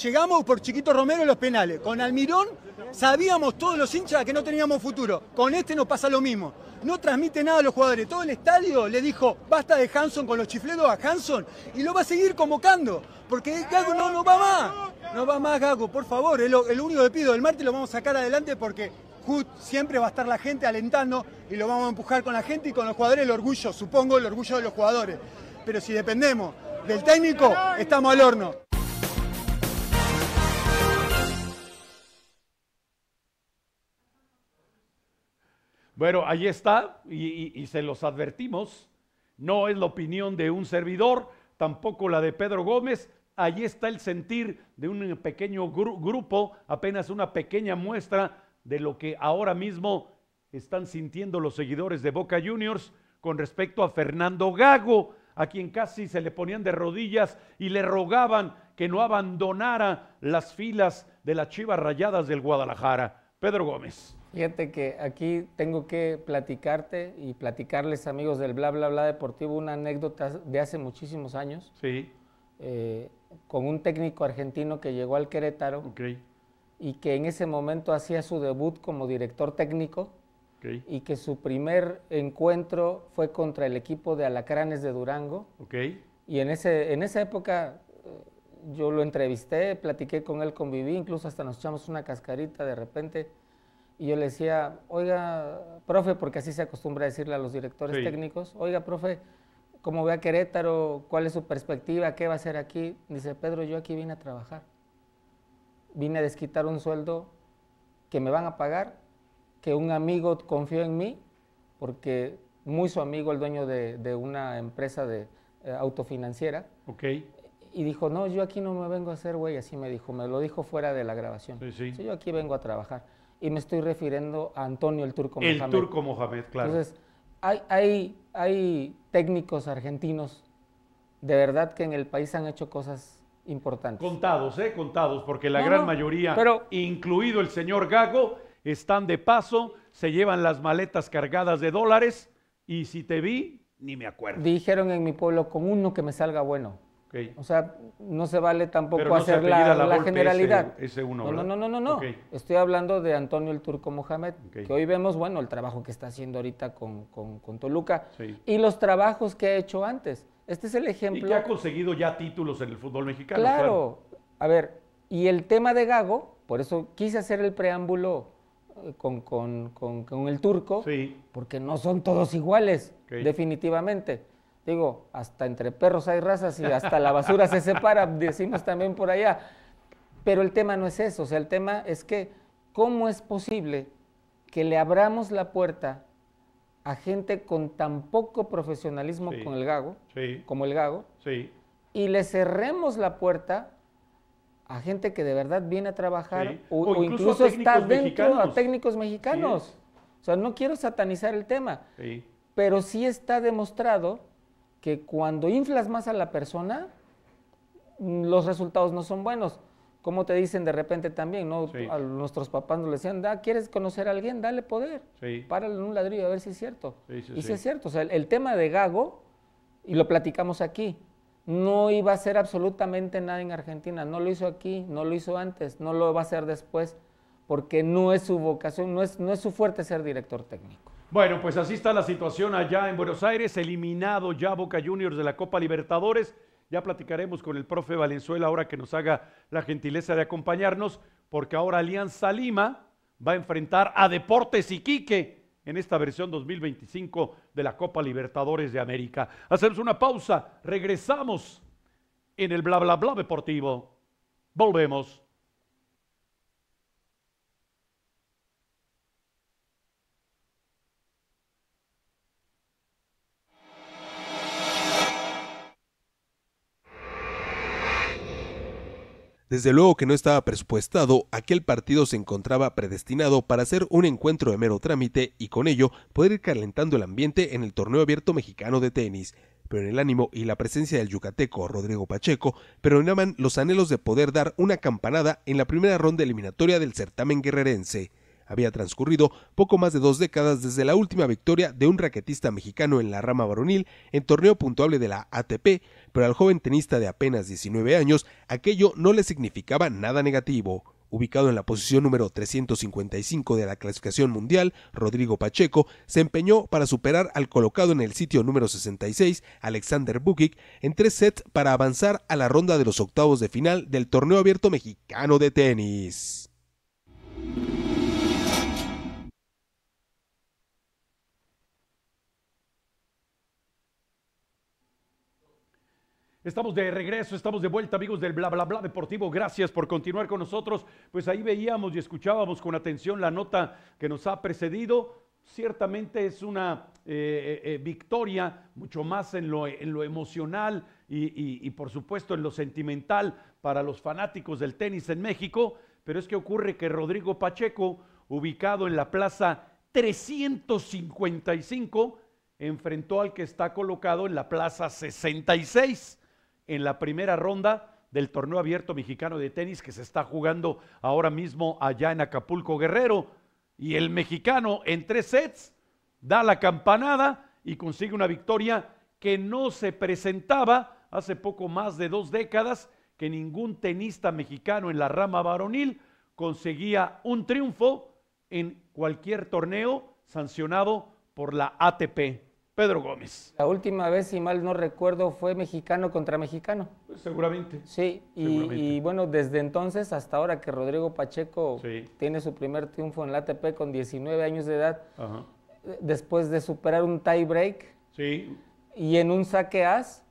Llegamos por Chiquito Romero en los penales. Con Almirón sabíamos todos los hinchas que no teníamos futuro. Con este nos pasa lo mismo. No transmite nada a los jugadores. Todo el estadio le dijo, basta de Hanson con los chifleros a Hanson, y lo va a seguir convocando. Porque Gago no va más. No va más, Gago, por favor. Es lo único que pido. El martes lo vamos a sacar adelante porque siempre va a estar la gente alentando y lo vamos a empujar con la gente y con los jugadores. El orgullo, supongo, el orgullo de los jugadores. Pero si dependemos del técnico, estamos al horno. Bueno, ahí está, y se los advertimos, no es la opinión de un servidor, tampoco la de Pedro Gómez, ahí está el sentir de un pequeño grupo, apenas una pequeña muestra de lo que ahora mismo están sintiendo los seguidores de Boca Juniors con respecto a Fernando Gago, a quien casi se le ponían de rodillas y le rogaban que no abandonara las filas de las Chivas Rayadas del Guadalajara. Pedro Gómez. Fíjate que aquí tengo que platicarte y platicarles, amigos del Bla Bla Bla Deportivo, una anécdota de hace muchísimos años. Sí. Con un técnico argentino que llegó al Querétaro. Okay. Y que en ese momento hacía su debut como director técnico. Okay. Y que su primer encuentro fue contra el equipo de Alacranes de Durango. Okay. Y en esa época yo lo entrevisté, platiqué con él, conviví, incluso hasta nos echamos una cascarita de repente. Y yo le decía, oiga, profe, porque así se acostumbra a decirle a los directores técnicos, oiga, profe, ¿cómo ve a Querétaro? ¿Cuál es su perspectiva? ¿Qué va a hacer aquí? Dice, Pedro, yo aquí vine a trabajar. Vine a desquitar un sueldo que me van a pagar, que un amigo confió en mí, porque muy su amigo, el dueño de una empresa de autofinanciera. Okay. Y dijo, no, yo aquí no me vengo a hacer güey, así me dijo, me lo dijo fuera de la grabación. Sí. Yo aquí vengo a trabajar. Y me estoy refiriendo a Antonio el Turco Mohamed. El Turco Mohamed, claro. Entonces, hay técnicos argentinos de verdad que en el país han hecho cosas importantes. Contados, porque la gran mayoría, pero, incluido el señor Gago, están de paso, se llevan las maletas cargadas de dólares, y si te vi, ni me acuerdo. Dijeron en mi pueblo, con uno que me salga bueno. Okay. O sea, no se vale tampoco no hacer la generalidad. Ese uno, no. Okay. Estoy hablando de Antonio el Turco Mohamed, okay, que hoy vemos, bueno, el trabajo que está haciendo ahorita con Toluca, sí, y los trabajos que ha hecho antes. Este es el ejemplo. Y que ha conseguido ya títulos en el fútbol mexicano. Claro. A ver, y el tema de Gago, por eso quise hacer el preámbulo con el Turco, sí, porque no son todos iguales, okay, definitivamente. Digo, hasta entre perros hay razas y hasta la basura se separa, decimos también por allá. Pero el tema no es eso, o sea, el tema es que ¿cómo es posible que le abramos la puerta a gente con tan poco profesionalismo sí, con el Gago, sí, como el Gago, sí, y le cerremos la puerta a gente que de verdad viene a trabajar, sí, o incluso está dentro mexicanos, a técnicos mexicanos? Sí, sea, no quiero satanizar el tema, Sí. pero sí está demostrado que cuando inflas más a la persona, los resultados no son buenos. Como te dicen de repente también, ¿no? Sí. A nuestros papás nos decían, ¿quieres conocer a alguien? Dale poder. Sí. Párale en un ladrillo a ver si es cierto. Sí, sí, y sí. si es cierto. O sea, el tema de Gago, y lo platicamos aquí, no iba a hacer absolutamente nada en Argentina. No lo hizo aquí, no lo hizo antes, no lo va a hacer después, porque no es su vocación, no es su fuerte ser director técnico. Bueno, pues así está la situación allá en Buenos Aires, eliminado ya Boca Juniors de la Copa Libertadores. Ya platicaremos con el profe Valenzuela ahora que nos haga la gentileza de acompañarnos, porque ahora Alianza Lima va a enfrentar a Deportes Iquique en esta versión 2025 de la Copa Libertadores de América. Hacemos una pausa, regresamos en el bla bla bla deportivo. Volvemos. Desde luego que no estaba presupuestado, aquel partido se encontraba predestinado para ser un encuentro de mero trámite y con ello poder ir calentando el ambiente en el torneo abierto mexicano de tenis. Pero en el ánimo y la presencia del yucateco Rodrigo Pacheco predominaban los anhelos de poder dar una campanada en la primera ronda eliminatoria del certamen guerrerense. Había transcurrido poco más de 2 décadas desde la última victoria de un raquetista mexicano en la rama varonil en torneo puntuable de la ATP, pero al joven tenista de apenas 19 años aquello no le significaba nada negativo. Ubicado en la posición número 355 de la clasificación mundial, Rodrigo Pacheco se empeñó para superar al colocado en el sitio número 66, Alexander Bukik, en 3 sets para avanzar a la ronda de los octavos de final del torneo abierto mexicano de tenis. Estamos de regreso, estamos de vuelta, amigos del Bla Bla Bla Deportivo. Gracias por continuar con nosotros. Pues ahí veíamos y escuchábamos con atención la nota que nos ha precedido. Ciertamente es una victoria mucho más en lo emocional y por supuesto en lo sentimental para los fanáticos del tenis en México. Pero es que ocurre que Rodrigo Pacheco, ubicado en la plaza 355, enfrentó al que está colocado en la plaza 66. En la primera ronda del torneo abierto mexicano de tenis que se está jugando ahora mismo allá en Acapulco, Guerrero. Y el mexicano en 3 sets da la campanada y consigue una victoria que no se presentaba hace poco más de 2 décadas, que ningún tenista mexicano en la rama varonil conseguía un triunfo en cualquier torneo sancionado por la ATP. Pedro Gómez. La última vez, si mal no recuerdo, fue mexicano contra mexicano. Pues seguramente. Sí, y bueno, desde entonces hasta ahora que Rodrigo Pacheco tiene su primer triunfo en la ATP con 19 años de edad, después de superar un tie break y en un saque as,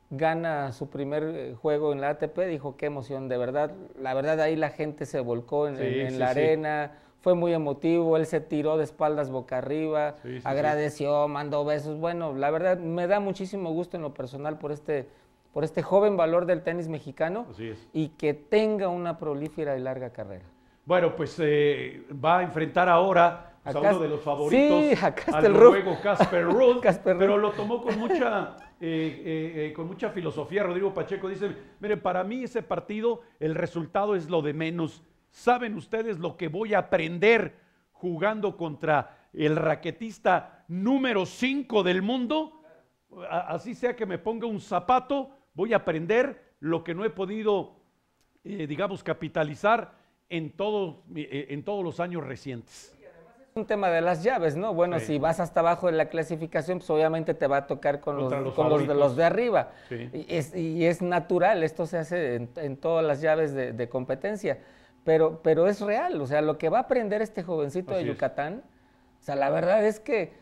gana su primer juego en la ATP, dijo qué emoción, de verdad, la verdad ahí la gente se volcó en la arena. Fue muy emotivo, él se tiró de espaldas boca arriba, agradeció, mandó besos. Bueno, la verdad me da muchísimo gusto en lo personal por este joven valor del tenis mexicano y que tenga una prolífera y larga carrera. Bueno, pues va a enfrentar ahora a uno de los favoritos, al noruego Casper Ruud, Casper pero lo tomó con mucha filosofía. Rodrigo Pacheco dice, mire, para mí ese partido, el resultado es lo de menos. ¿Saben ustedes lo que voy a aprender jugando contra el raquetista número 5 del mundo? Así sea que me ponga un zapato, voy a aprender lo que no he podido, digamos, capitalizar en todos los años recientes. Un tema de las llaves, ¿no? Bueno, si vas hasta abajo de la clasificación, pues obviamente te va a tocar con los de arriba. Y es natural, esto se hace en todas las llaves de competencia. Pero es real, o sea, lo que va a aprender este jovencito de Yucatán, o sea, la verdad es que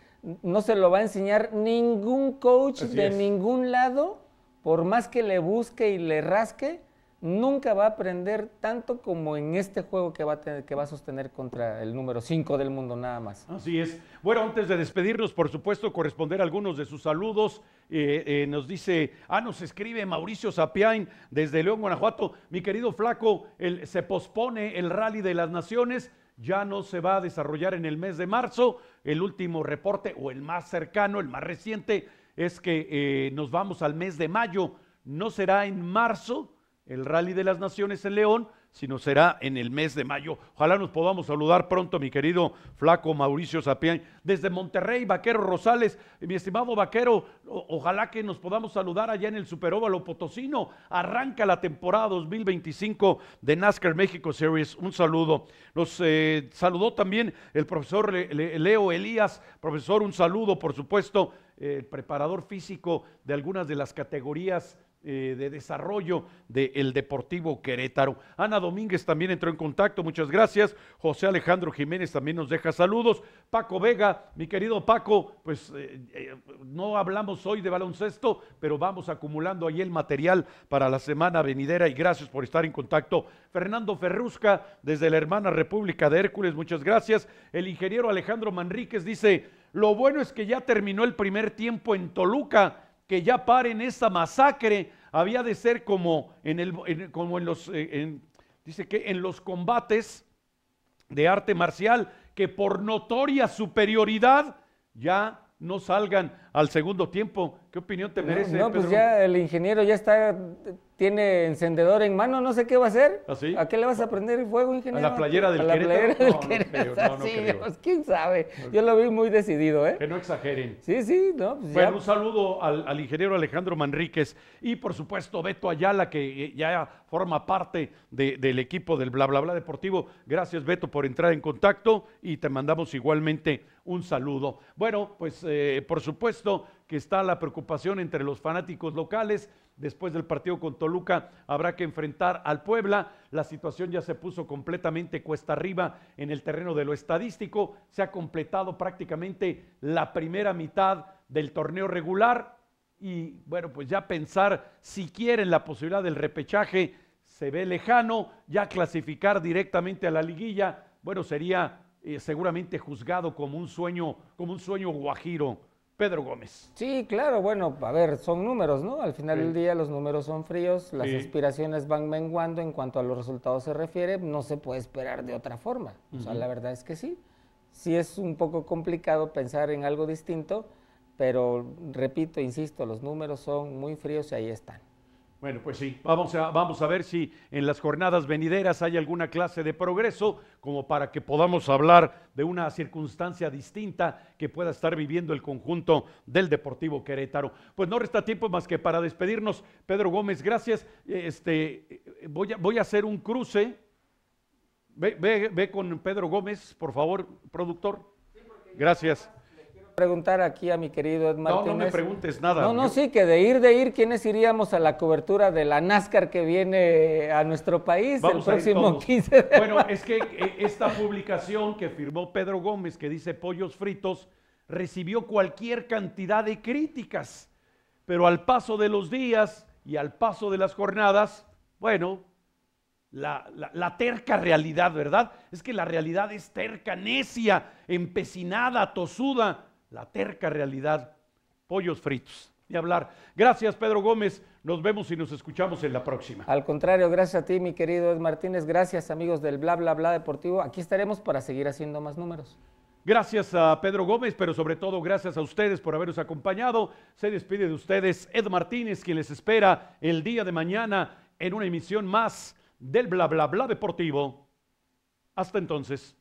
no se lo va a enseñar ningún coach de ningún lado, por más que le busque y le rasque, nunca va a aprender tanto como en este juego que va a sostener contra el número 5 del mundo nada más. Así es. Bueno, antes de despedirnos, por supuesto, corresponder a algunos de sus saludos. Nos dice, nos escribe Mauricio Sapiain desde León, Guanajuato. Mi querido Flaco, se pospone el Rally de las Naciones. ya no se va a desarrollar en el mes de marzo. El último reporte, o el más cercano, el más reciente, es que nos vamos al mes de mayo. No será en marzo el Rally de las Naciones en León, sino será en el mes de mayo. Ojalá nos podamos saludar pronto, mi querido flaco Mauricio Sapián, desde Monterrey, Vaquero Rosales. Mi estimado Vaquero, ojalá que nos podamos saludar allá en el Superóvalo Potosino. Arranca la temporada 2025 de NASCAR México Series. Un saludo. Nos saludó también el profesor Leo Elías. Profesor, un saludo, por supuesto, preparador físico de algunas de las categorías de desarrollo del Deportivo Querétaro. Ana Domínguez también entró en contacto, muchas gracias. José Alejandro Jiménez también nos deja saludos. Paco Vega, mi querido Paco, pues no hablamos hoy de baloncesto, pero vamos acumulando ahí el material para la semana venidera y gracias por estar en contacto. Fernando Ferrusca, desde la hermana República de Hércules, muchas gracias. El ingeniero Alejandro Manríquez dice, lo bueno es que ya terminó el primer tiempo en Toluca, que ya paren esta masacre. Había de ser como dice que en los combates de arte marcial, que por notoria superioridad ya no salgan al segundo tiempo. ¿Qué opinión te merece? No, pues ya el ingeniero ya tiene encendedor en mano, no sé qué va a hacer. ¿Ah, sí? ¿A qué le vas a prender fuego, ingeniero? ¿A la playera del Querétaro? A la playera del No Querétaro. creo. Sí, pues, quién sabe. Yo lo vi muy decidido, ¿eh? Que no exageren. Sí, no, pues bueno, ya. un saludo al ingeniero Alejandro Manríquez y por supuesto Beto Ayala, que ya forma parte del equipo del Bla Bla Bla Deportivo. Gracias, Beto, por entrar en contacto y te mandamos igualmente un saludo. Bueno, pues por supuesto que está la preocupación entre los fanáticos locales. Después del partido con Toluca habrá que enfrentar al Puebla. La situación ya se puso completamente cuesta arriba en el terreno de lo estadístico. Se ha completado prácticamente la primera mitad del torneo regular y bueno, pues ya pensar siquiera en la posibilidad del repechaje se ve lejano. Ya clasificar directamente a la liguilla, bueno, sería seguramente juzgado como un sueño guajiro. Pedro Gómez. Sí, claro, bueno, a ver, son números, ¿no? Al final del día los números son fríos, las aspiraciones van menguando en cuanto a los resultados se refiere, no se puede esperar de otra forma. O sea, la verdad es que sí. Sí es un poco complicado pensar en algo distinto, pero repito, insisto, los números son muy fríos y ahí están. Bueno, pues sí, vamos a ver si en las jornadas venideras hay alguna clase de progreso como para que podamos hablar de una circunstancia distinta que pueda estar viviendo el conjunto del Deportivo Querétaro. Pues no resta tiempo más que para despedirnos. Pedro Gómez, gracias. Voy a hacer un cruce. Ve con Pedro Gómez, por favor, productor. Gracias. Preguntar aquí a mi querido Ed Martínez. No me preguntes nada. Sí, que de ir, ¿quiénes iríamos a la cobertura de la NASCAR que viene a nuestro país el próximo 15 de Bueno, es que esta publicación que firmó Pedro Gómez, que dice pollos fritos, recibió cualquier cantidad de críticas, pero al paso de los días y al paso de las jornadas, bueno, la terca realidad, ¿verdad? Es que la realidad es terca, necia, empecinada, tosuda. La terca realidad, pollos fritos, ni hablar. Gracias, Pedro Gómez, nos vemos y nos escuchamos en la próxima. Al contrario, gracias a ti, mi querido Ed Martínez, gracias amigos del Bla Bla Bla Deportivo, aquí estaremos para seguir haciendo más números. Gracias a Pedro Gómez, pero sobre todo gracias a ustedes por habernos acompañado. Se despide de ustedes Ed Martínez, quien les espera el día de mañana en una emisión más del Bla Bla Bla Deportivo. Hasta entonces.